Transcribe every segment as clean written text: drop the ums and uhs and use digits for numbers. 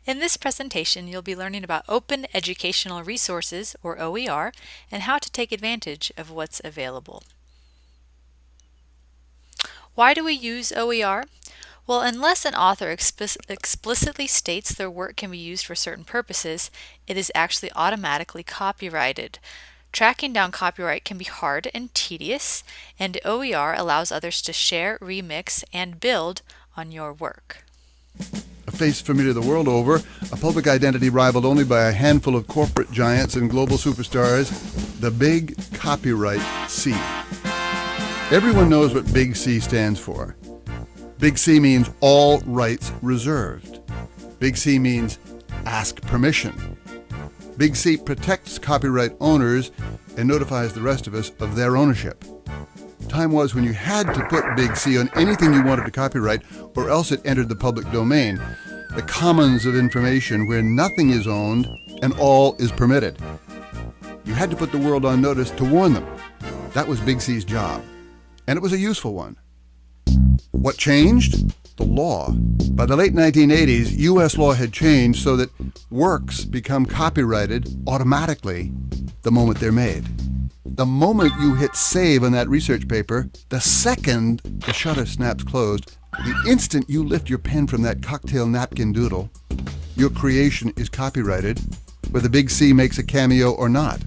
In this presentation, you'll be learning about Open Educational Resources, or OER, and how to take advantage of what's available. Why do we use OER? Well, unless an author explicitly states their work can be used for certain purposes, it is actually automatically copyrighted. Tracking down copyright can be hard and tedious, and OER allows others to share, remix, and build on your work. A face familiar the world over, a public identity rivaled only by a handful of corporate giants and global superstars, the big copyright C. Everyone knows what Big C stands for. Big C means all rights reserved. Big C means ask permission. Big C protects copyright owners and notifies the rest of us of their ownership. Time was when you had to put Big C on anything you wanted to copyright, or else it entered the public domain, the commons of information where nothing is owned and all is permitted. You had to put the world on notice to warn them. That was Big C's job, and it was a useful one. What changed? The law. By the late 1980s, U.S. law had changed so that works become copyrighted automatically the moment they're made. The moment you hit save on that research paper, the second the shutter snaps closed, the instant you lift your pen from that cocktail napkin doodle, your creation is copyrighted, whether Big C makes a cameo or not.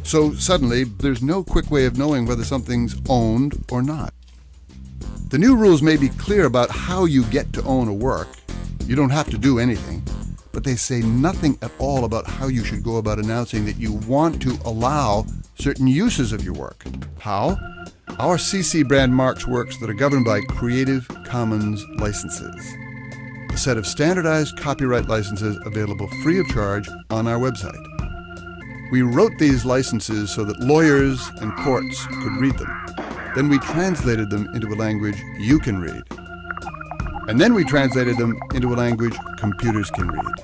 So suddenly, there's no quick way of knowing whether something's owned or not. The new rules may be clear about how you get to own a work. You don't have to do anything, but they say nothing at all about how you should go about announcing that you want to allow certain uses of your work. How? Our CC brand marks works that are governed by Creative Commons licenses, a set of standardized copyright licenses available free of charge on our website. We wrote these licenses so that lawyers and courts could read them. Then we translated them into a language you can read. And then we translated them into a language computers can read.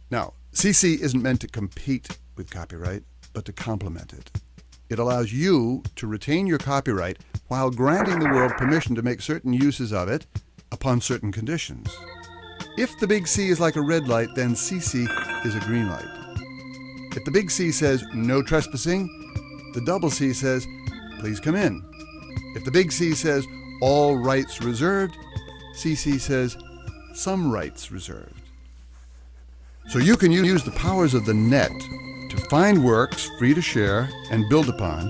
Now, CC isn't meant to compete with copyright, but to complement it. It allows you to retain your copyright while granting the world permission to make certain uses of it upon certain conditions. If the big C is like a red light, then CC is a green light. If the big C says no trespassing, the double C says please come in. If the big C says all rights reserved, CC says some rights reserved. So you can use the powers of the net to find works free to share and build upon,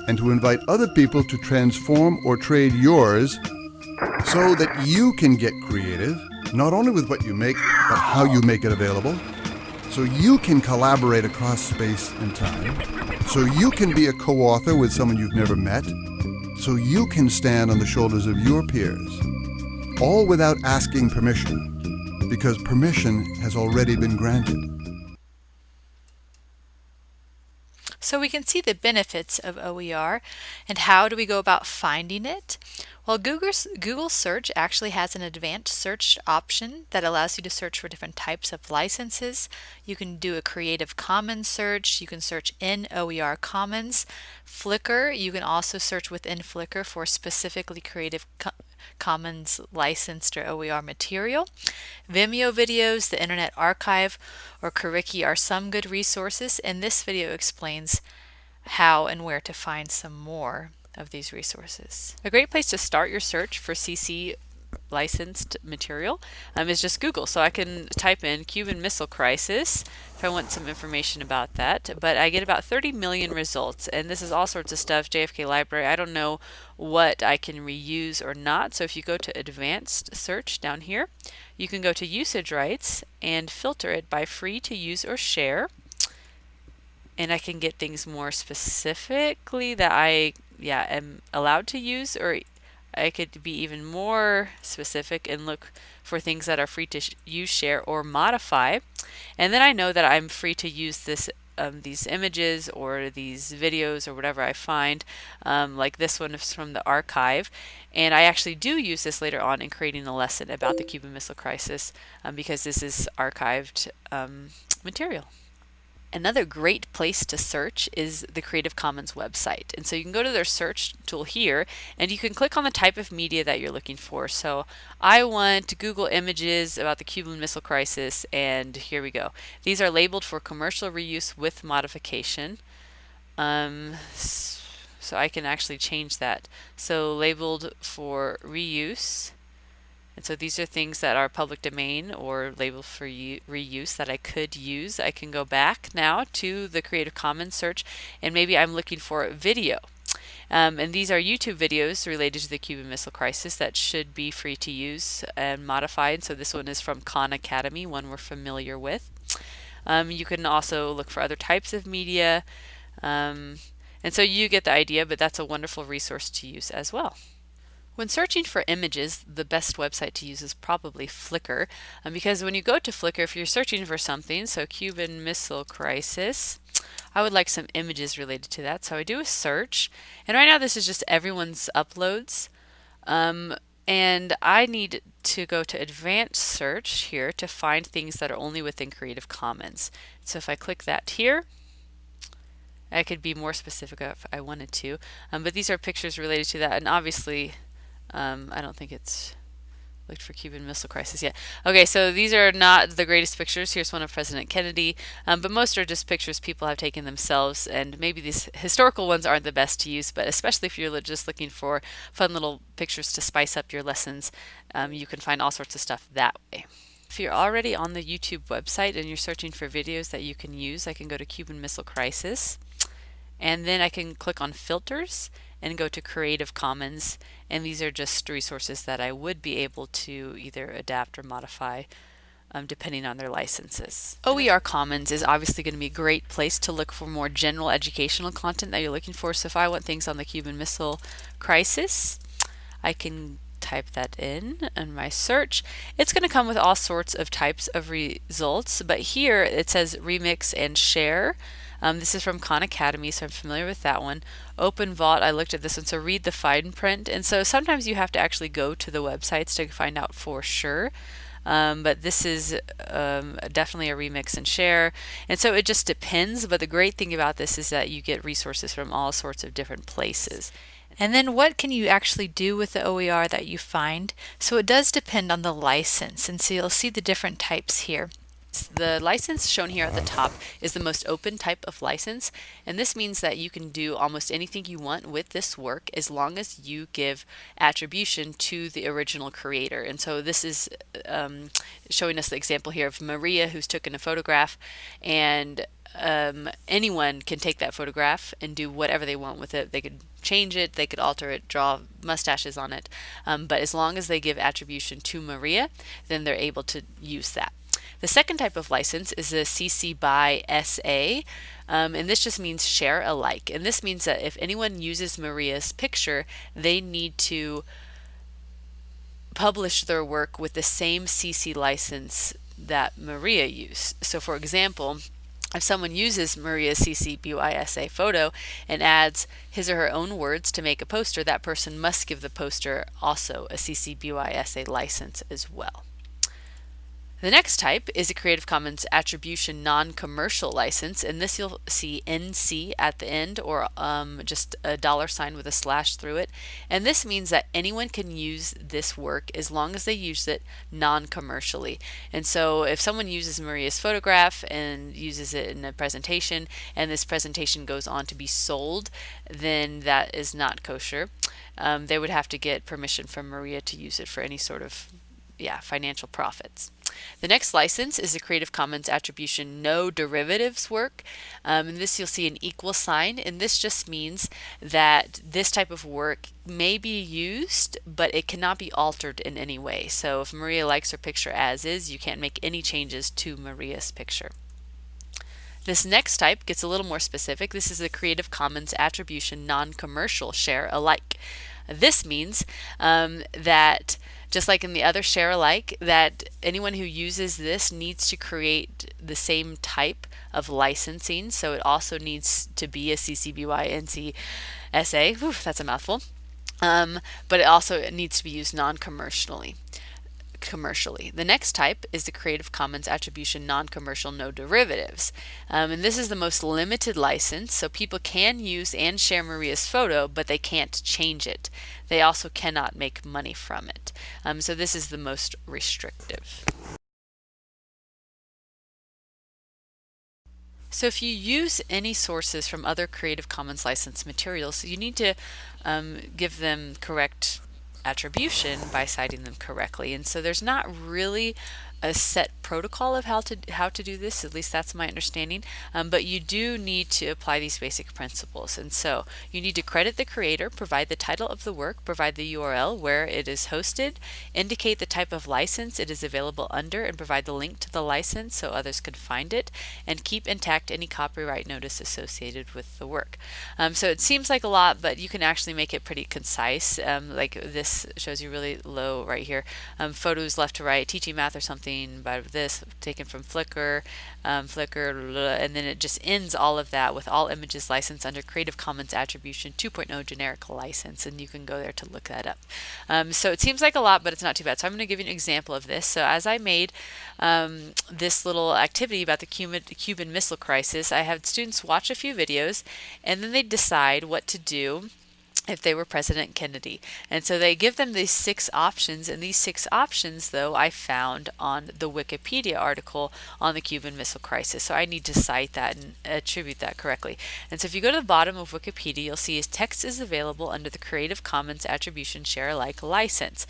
and to invite other people to transform or trade yours so that you can get creative, not only with what you make, but how you make it available. So you can collaborate across space and time. So you can be a co-author with someone you've never met. So you can stand on the shoulders of your peers, all without asking permission, because permission has already been granted. So we can see the benefits of OER, and how do we go about finding it? Well, Google Search actually has an advanced search option that allows you to search for different types of licenses. You can do a Creative Commons search. You can search in OER Commons. Flickr, you can also search within Flickr for specifically Creative Commons licensed or OER material. Vimeo videos, the Internet Archive, or Curriki are some good resources, and this video explains how and where to find some more of these resources. A great place to start your search for CC licensed material is just Google. So I can type in Cuban Missile Crisis if I want some information about that, but I get about 30 million results, and this is all sorts of stuff. JFK Library, I don't know what I can reuse or not. So if you go to advanced search down here, you can go to usage rights and filter it by free to use or share, and I can get things more specifically that I am allowed to use, or I could be even more specific and look for things that are free to use, share, or modify. And then I know that I'm free to use this these images or these videos or whatever I find, like this one is from the archive. And I actually do use this later on in creating a lesson about the Cuban Missile Crisis, because this is archived material. Another great place to search is the Creative Commons website. And so you can go to their search tool here and you can click on the type of media that you're looking for. So I want Google images about the Cuban Missile Crisis, and here we go. These are labeled for commercial reuse with modification. So I can actually change that. So labeled for reuse. And so these are things that are public domain or labeled for reuse that I could use. I can go back now to the Creative Commons search, and maybe I'm looking for video. And these are YouTube videos related to the Cuban Missile Crisis that should be free to use and modified. So this one is from Khan Academy, one we're familiar with. You can also look for other types of media. And so you get the idea, but that's a wonderful resource to use as well. When searching for images, the best website to use is probably Flickr, because when you go to Flickr, if you're searching for something, so Cuban Missile Crisis, I would like some images related to that. So I do a search, and right now this is just everyone's uploads, and I need to go to advanced search here to find things that are only within Creative Commons. So if I click that here, I could be more specific if I wanted to, but these are pictures related to that, and obviously I don't think it's looked for Cuban Missile Crisis yet. Okay, so these are not the greatest pictures. Here's one of President Kennedy, but most are just pictures people have taken themselves, and maybe these historical ones aren't the best to use, but especially if you're just looking for fun little pictures to spice up your lessons, you can find all sorts of stuff that way. If you're already on the YouTube website and you're searching for videos that you can use, I can go to Cuban Missile Crisis, and then I can click on Filters and go to Creative Commons, and these are just resources that I would be able to either adapt or modify depending on their licenses. OER Commons is obviously going to be a great place to look for more general educational content that you're looking for. So if I want things on the Cuban Missile Crisis, I can type that in my search. It's going to come with all sorts of types of results, but here it says remix and share. This is from Khan Academy, so I'm familiar with that one. Open Vault, I looked at this one, so read the fine print. And so sometimes you have to actually go to the websites to find out for sure. But this is definitely a remix and share. And so it just depends, but the great thing about this is that you get resources from all sorts of different places. And then what can you actually do with the OER that you find? So it does depend on the license, and so you'll see the different types here. The license shown here at the top is the most open type of license, and this means that you can do almost anything you want with this work as long as you give attribution to the original creator. And so this is showing us the example here of Maria, who's taken a photograph, and anyone can take that photograph and do whatever they want with it. They could change it, they could alter it, draw mustaches on it, but as long as they give attribution to Maria, then they're able to use that. The second type of license is a CC by SA, and this just means share alike. And this means that if anyone uses Maria's picture, they need to publish their work with the same CC license that Maria used. So for example, if someone uses Maria's CC BY SA photo and adds his or her own words to make a poster, that person must give the poster also a CC BY SA license as well. The next type is a Creative Commons Attribution Non-Commercial License, and this you'll see NC at the end, or just a $ with a slash through it. And this means that anyone can use this work as long as they use it non-commercially. And so if someone uses Maria's photograph and uses it in a presentation, and this presentation goes on to be sold, then that is not kosher. They would have to get permission from Maria to use it for any sort of financial profits. The next license is a Creative Commons Attribution No Derivatives work. And this you'll see an equal sign, and this just means that this type of work may be used, but it cannot be altered in any way. So if Maria likes her picture as is, you can't make any changes to Maria's picture. This next type gets a little more specific. This is the Creative Commons Attribution Non-Commercial Share Alike. This means that just like in the other share alike, that anyone who uses this needs to create the same type of licensing. So it also needs to be a CC BY NC SA. Whew, that's a mouthful. But it also needs to be used non-commercially. commercially. The next type is the Creative Commons Attribution Non-Commercial No Derivatives. And this is the most limited license, so people can use and share Maria's photo, but they can't change it. They also cannot make money from it. So this is the most restrictive. So if you use any sources from other Creative Commons licensed materials, you need to give them correct attribution by citing them correctly. And so there's not really a set protocol of how to do this, at least that's my understanding, but you do need to apply these basic principles. And so you need to credit the creator, provide the title of the work, provide the URL where it is hosted, indicate the type of license it is available under, and provide the link to the license so others can find it, and keep intact any copyright notice associated with the work. So it seems like a lot, but you can actually make it pretty concise. Like this shows you really low right here. Photos left to right, teaching math or something by this, taken from Flickr, and then it just ends all of that with all images licensed under Creative Commons Attribution 2.0 generic license, and you can go there to look that up. So it seems like a lot, but it's not too bad. So I'm going to give you an example of this. So as I made this little activity about the Cuban Missile Crisis, I had students watch a few videos, and then they decide what to do if they were President Kennedy. And so they give them these 6 options, and these 6 options, though, I found on the Wikipedia article on the Cuban Missile Crisis. So I need to cite that and attribute that correctly. And so if you go to the bottom of Wikipedia, you'll see his text is available under the Creative Commons Attribution Share Alike license.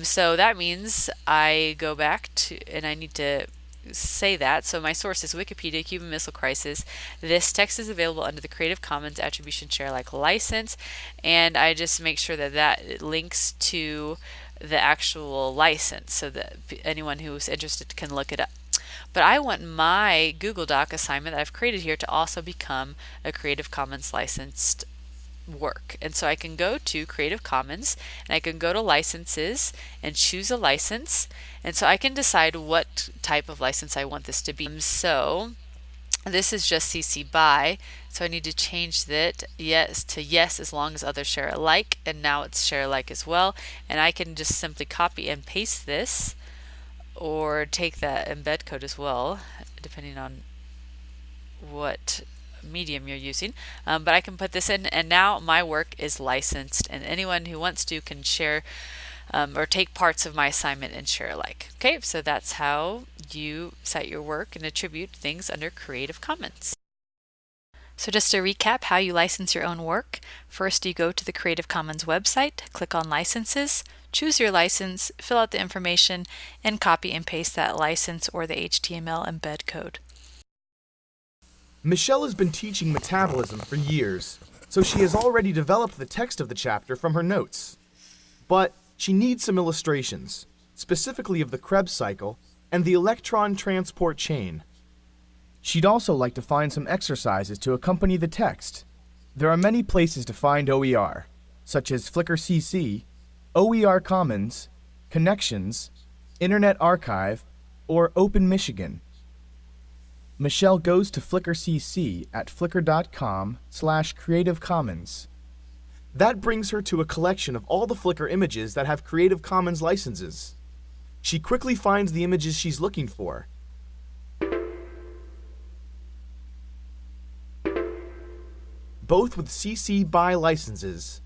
So that means I go back to, and I need to say that. So my source is Wikipedia, Cuban Missile Crisis. This text is available under the Creative Commons Attribution Share Alike license, and I just make sure that that links to the actual license so that anyone who's interested can look it up. But I want my Google Doc assignment that I've created here to also become a Creative Commons licensed work. And so I can go to Creative Commons, and I can go to licenses and choose a license, and so I can decide what type of license I want this to be. So this is just CC BY, so I need to change that yes to yes as long as others share alike, and now it's share alike as well. And I can just simply copy and paste this, or take that embed code as well, depending on what medium you're using, but I can put this in, and now my work is licensed, and anyone who wants to can share or take parts of my assignment and share alike. Okay, so that's how you cite your work and attribute things under Creative Commons. So just to recap how you license your own work, first you go to the Creative Commons website, click on Licenses, choose your license, fill out the information, and copy and paste that license or the HTML embed code. Michelle has been teaching metabolism for years, so she has already developed the text of the chapter from her notes. But she needs some illustrations, specifically of the Krebs cycle and the electron transport chain. She'd also like to find some exercises to accompany the text. There are many places to find OER, such as Flickr CC, OER Commons, Connections, Internet Archive, or Open Michigan. Michelle goes to Flickr CC at flickr.com/Creative Commons. That brings her to a collection of all the Flickr images that have Creative Commons licenses. She quickly finds the images she's looking for. Both with CC BY licenses.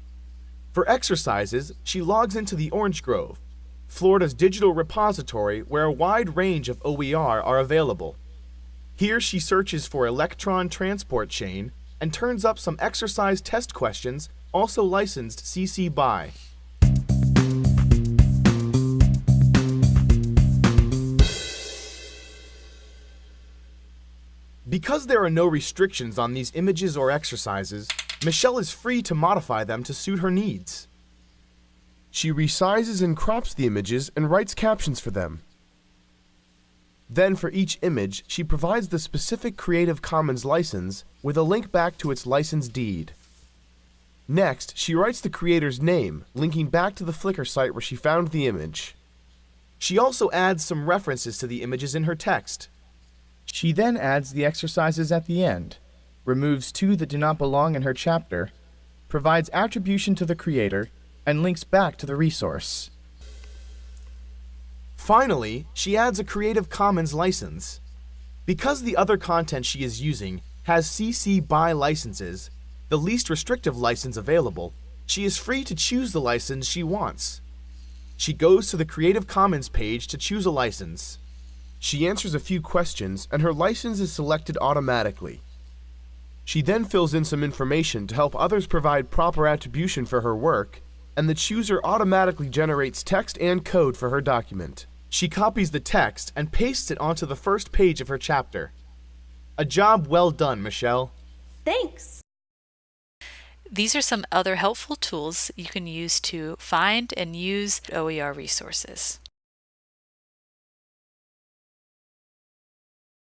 For exercises, she logs into the Orange Grove, Florida's digital repository where a wide range of OER are available. Here she searches for electron transport chain and turns up some exercise test questions also licensed CC BY. Because there are no restrictions on these images or exercises, Michelle is free to modify them to suit her needs. She resizes and crops the images and writes captions for them. Then for each image, she provides the specific Creative Commons license with a link back to its license deed. Next, she writes the creator's name, linking back to the Flickr site where she found the image. She also adds some references to the images in her text. She then adds the exercises at the end, removes 2 that do not belong in her chapter, provides attribution to the creator, and links back to the resource. Finally, she adds a Creative Commons license. Because the other content she is using has CC BY licenses, the least restrictive license available, she is free to choose the license she wants. She goes to the Creative Commons page to choose a license. She answers a few questions and her license is selected automatically. She then fills in some information to help others provide proper attribution for her work, and the chooser automatically generates text and code for her document. She copies the text and pastes it onto the first page of her chapter. A job well done, Michelle. Thanks. These are some other helpful tools you can use to find and use OER resources.